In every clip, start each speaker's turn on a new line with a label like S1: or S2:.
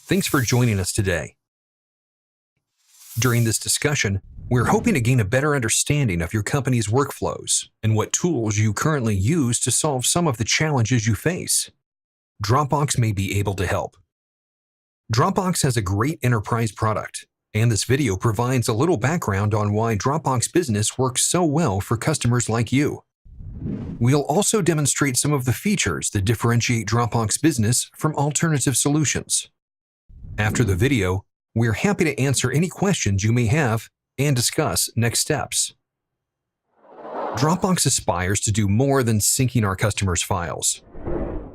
S1: Thanks for joining us today. During this discussion, we're hoping to gain a better understanding of your company's workflows and what tools you currently use to solve some of the challenges you face. Dropbox may be able to help. Dropbox has a great enterprise product, and this video provides a little background on why Dropbox Business works so well for customers like you. We'll also demonstrate some of the features that differentiate Dropbox Business from alternative solutions. After the video, we're happy to answer any questions you may have and discuss next steps. Dropbox aspires to do more than syncing our customers' files.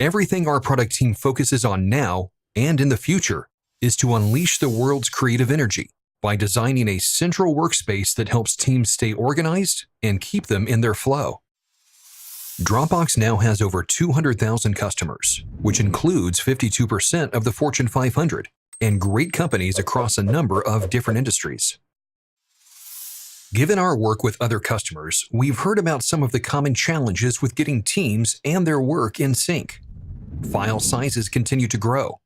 S1: Everything our product team focuses on now and in the future is to unleash the world's creative energy by designing a central workspace that helps teams stay organized and keep them in their flow. Dropbox now has over 200,000 customers, which includes 52% of the Fortune 500 and great companies across a number of different industries. Given our work with other customers, we've heard about some of the common challenges with getting teams and their work in sync. File sizes continue to grow.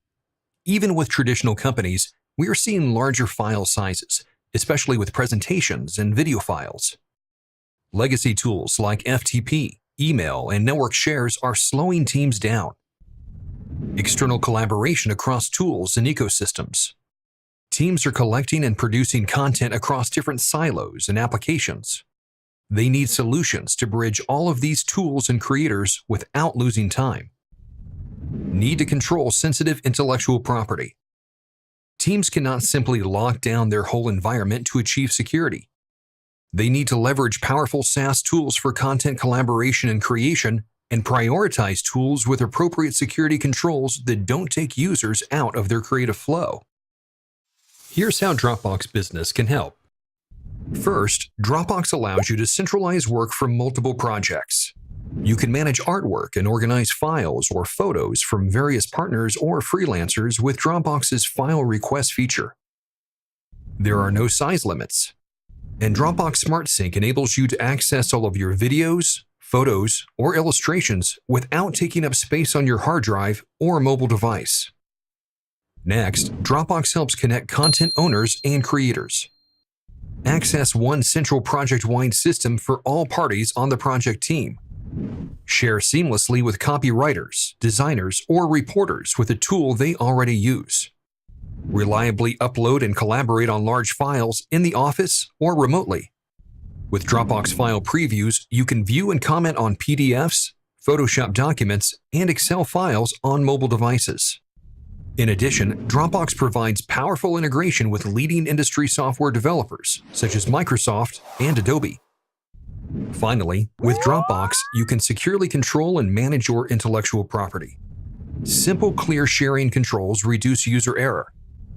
S1: Even with traditional companies, we are seeing larger file sizes, especially with presentations and video files. Legacy tools like FTP, email, and network shares are slowing teams down. External collaboration across tools and ecosystems. Teams are collecting and producing content across different silos and applications. They need solutions to bridge all of these tools and creators without losing time. Need to control sensitive intellectual property. Teams cannot simply lock down their whole environment to achieve security. They need to leverage powerful SaaS tools for content collaboration and creation and prioritize tools with appropriate security controls that don't take users out of their creative flow. Here's how Dropbox Business can help. First, Dropbox allows you to centralize work from multiple projects. You can manage artwork and organize files or photos from various partners or freelancers with Dropbox's file request feature. There are no size limits, and Dropbox Smart Sync enables you to access all of your videos, photos, or illustrations without taking up space on your hard drive or mobile device. Next, Dropbox helps connect content owners and creators. Access one central project-wide system for all parties on the project team. Share seamlessly with copywriters, designers, or reporters with a tool they already use. Reliably upload and collaborate on large files in the office or remotely. With Dropbox File Previews, you can view and comment on PDFs, Photoshop documents, and Excel files on mobile devices. In addition, Dropbox provides powerful integration with leading industry software developers, such as Microsoft and Adobe. Finally, with Dropbox, you can securely control and manage your intellectual property. Simple, clear sharing controls reduce user error.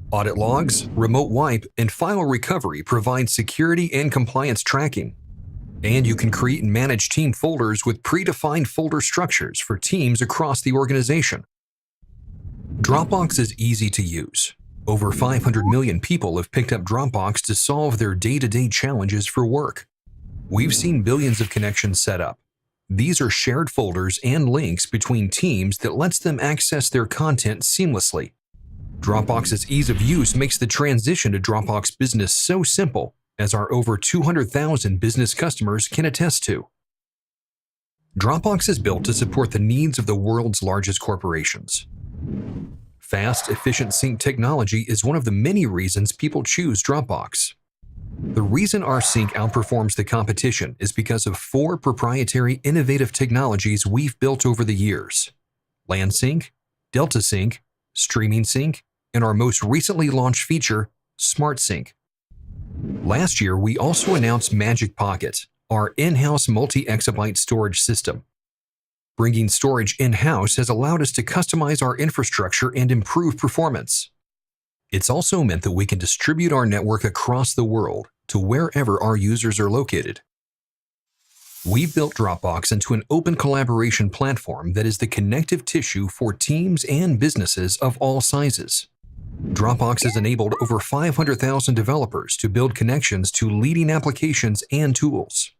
S1: Audit logs, remote wipe, and file recovery provide security and compliance tracking. And you can create and manage team folders with predefined folder structures for teams across the organization. Dropbox is easy to use. Over 500 million people have picked up Dropbox to solve their day-to-day challenges for work. We've seen billions of connections set up. These are shared folders and links between teams that lets them access their content seamlessly. Dropbox's ease of use makes the transition to Dropbox Business so simple, as our over 200,000 business customers can attest to. Dropbox is built to support the needs of the world's largest corporations. Fast, efficient sync technology is one of the many reasons people choose Dropbox. The reason our sync outperforms the competition is because of 4 proprietary innovative technologies we've built over the years: LAN Sync, Delta Sync, Streaming Sync, and our most recently launched feature, Smart Sync. Last year, we also announced Magic Pocket, our in-house multi-exabyte storage system. Bringing storage in-house has allowed us to customize our infrastructure and improve performance. It's also meant that we can distribute our network across the world to wherever our users are located. We've built Dropbox into an open collaboration platform that is the connective tissue for teams and businesses of all sizes. Dropbox has enabled over 500,000 developers to build connections to leading applications and tools.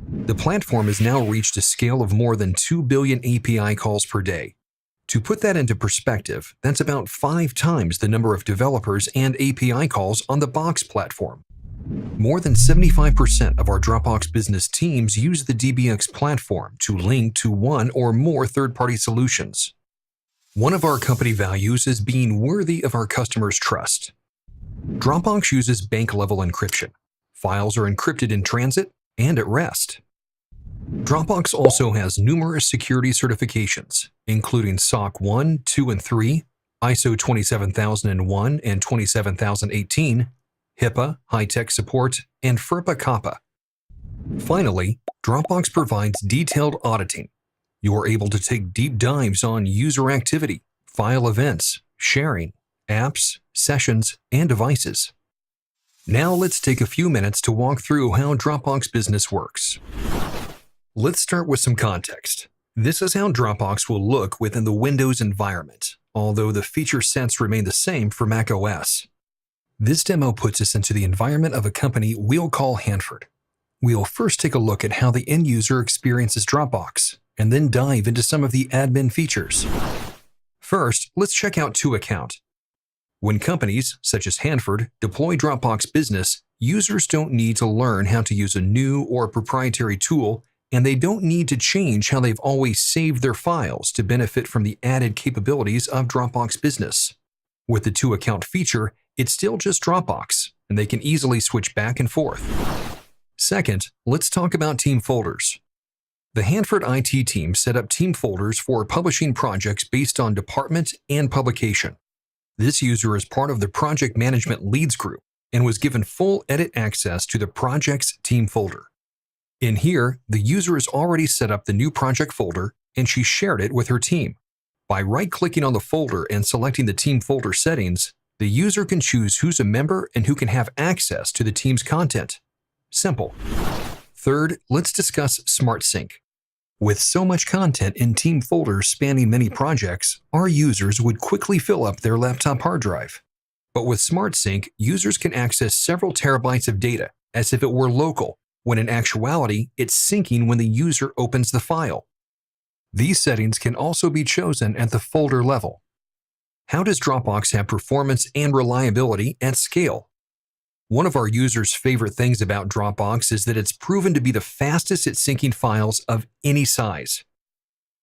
S1: The platform has now reached a scale of more than 2 billion API calls per day, To put that into perspective, that's about 5 times the number of developers and API calls on the Box platform. More than 75% of our Dropbox business teams use the DBX platform to link to one or more third-party solutions. One of our company values is being worthy of our customers' trust. Dropbox uses bank-level encryption. Files are encrypted in transit and at rest. Dropbox also has numerous security certifications, including SOC 1, 2, and 3, ISO 27001 and 27018, HIPAA, high-tech support, and FERPA COPPA. Finally, Dropbox provides detailed auditing. You are able to take deep dives on user activity, file events, sharing, apps, sessions, and devices. Now let's take a few minutes to walk through how Dropbox Business works. Let's start with some context. This is how Dropbox will look within the Windows environment, although the feature sets remain the same for Mac OS. This demo puts us into the environment of a company we'll call Hanford. We'll first take a look at how the end user experiences Dropbox, and then dive into some of the admin features. First, let's check out ToAccount. When companies, such as Hanford, deploy Dropbox Business, users don't need to learn how to use a new or proprietary tool, and they don't need to change how they've always saved their files to benefit from the added capabilities of Dropbox Business. With the ToAccount feature, it's still just Dropbox, and they can easily switch back and forth. Second, let's talk about team folders. The Hanford IT team set up team folders for publishing projects based on department and publication. This user is part of the project management leads group and was given full edit access to the project's team folder. In here, the user has already set up the new project folder, and she shared it with her team. By right-clicking on the folder and selecting the team folder settings, the user can choose who's a member and who can have access to the team's content. Simple. Third, let's discuss Smart Sync. With so much content in team folders spanning many projects, our users would quickly fill up their laptop hard drive. But with Smart Sync, users can access several terabytes of data as if it were local, when in actuality, it's syncing when the user opens the file. These settings can also be chosen at the folder level. How does Dropbox have performance and reliability at scale? One of our users' favorite things about Dropbox is that it's proven to be the fastest at syncing files of any size.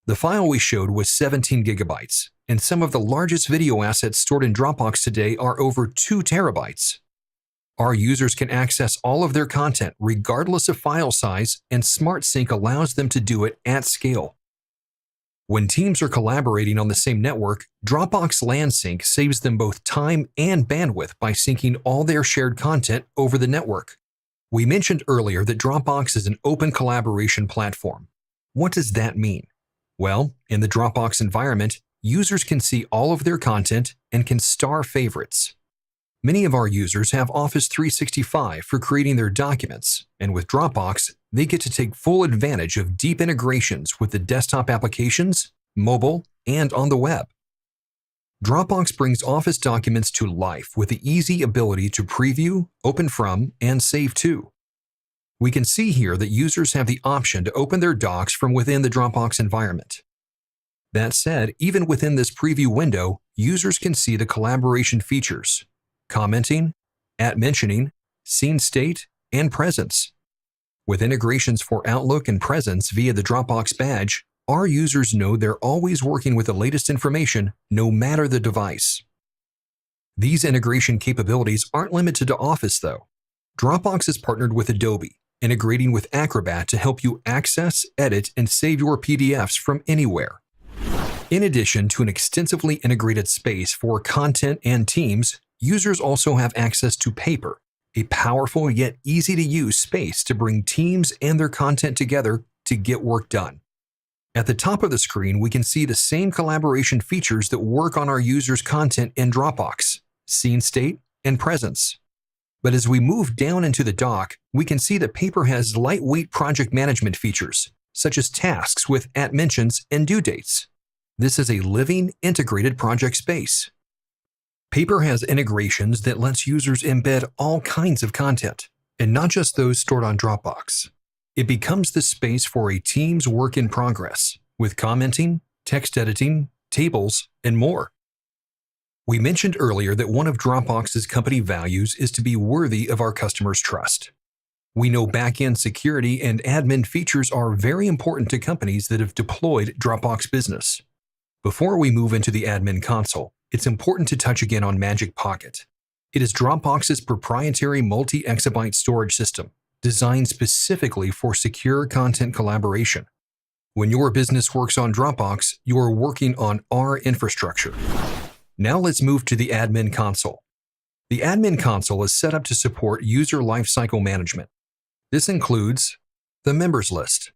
S1: The file we showed was 17 gigabytes, and some of the largest video assets stored in Dropbox today are over 2 terabytes. Our users can access all of their content regardless of file size, and Smart Sync allows them to do it at scale. When teams are collaborating on the same network, Dropbox LAN Sync saves them both time and bandwidth by syncing all their shared content over the network. We mentioned earlier that Dropbox is an open collaboration platform. What does that mean? Well, in the Dropbox environment, users can see all of their content and can star favorites. Many of our users have Office 365 for creating their documents, and with Dropbox, they get to take full advantage of deep integrations with the desktop applications, mobile, and on the web. Dropbox brings Office documents to life with the easy ability to preview, open from, and save to. We can see here that users have the option to open their docs from within the Dropbox environment. That said, even within this preview window, users can see the collaboration features: commenting, @mentioning, scene state, and presence. With integrations for Outlook and Presence via the Dropbox badge, our users know they're always working with the latest information, no matter the device. These integration capabilities aren't limited to Office, though. Dropbox is partnered with Adobe, integrating with Acrobat to help you access, edit, and save your PDFs from anywhere. In addition to an extensively integrated space for content and teams, users also have access to Paper, a powerful yet easy-to-use space to bring teams and their content together to get work done. At the top of the screen, we can see the same collaboration features that work on our users' content in Dropbox: scene state and presence. But as we move down into the dock, we can see that Paper has lightweight project management features, such as tasks with @mentions and due dates. This is a living, integrated project space. Paper has integrations that lets users embed all kinds of content, and not just those stored on Dropbox. It becomes the space for a team's work in progress, with commenting, text editing, tables, and more. We mentioned earlier that one of Dropbox's company values is to be worthy of our customers' trust. We know back-end security and admin features are very important to companies that have deployed Dropbox Business. Before we move into the admin console, it's important to touch again on Magic Pocket. It is Dropbox's proprietary multi-exabyte storage system, designed specifically for secure content collaboration. When your business works on Dropbox, you are working on our infrastructure. Now let's move to the admin console. The admin console is set up to support user lifecycle management. This includes the members list.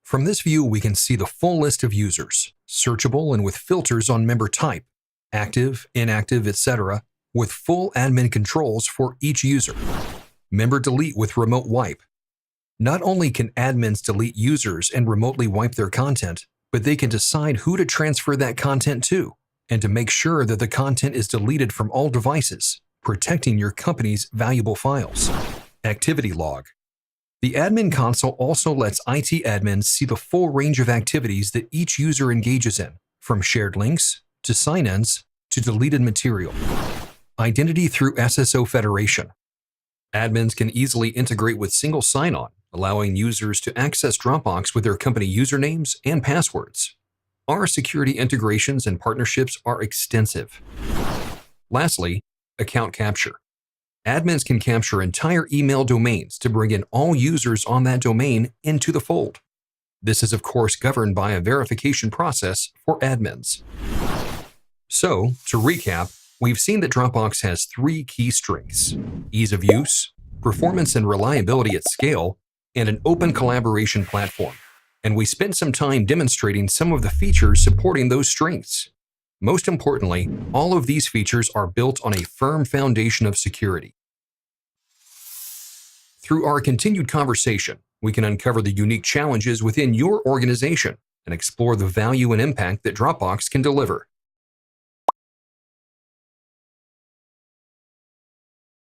S1: From this view, we can see the full list of users, searchable and with filters on member type, active, inactive, etc., with full admin controls for each user. Member delete with remote wipe. Not only can admins delete users and remotely wipe their content, but they can decide who to transfer that content to, and to make sure that the content is deleted from all devices, protecting your company's valuable files. Activity log. The admin console also lets IT admins see the full range of activities that each user engages in, from shared links to sign-ins to deleted material. Identity through SSO federation. Admins can easily integrate with single sign-on, allowing users to access Dropbox with their company usernames and passwords. Our security integrations and partnerships are extensive. Lastly, account capture. Admins can capture entire email domains to bring in all users on that domain into the fold. This is, of course, governed by a verification process for admins. So, to recap, we've seen that Dropbox has 3 key strengths: ease of use, performance and reliability at scale, and an open collaboration platform. And we spent some time demonstrating some of the features supporting those strengths. Most importantly, all of these features are built on a firm foundation of security. Through our continued conversation, we can uncover the unique challenges within your organization and explore the value and impact that Dropbox can deliver.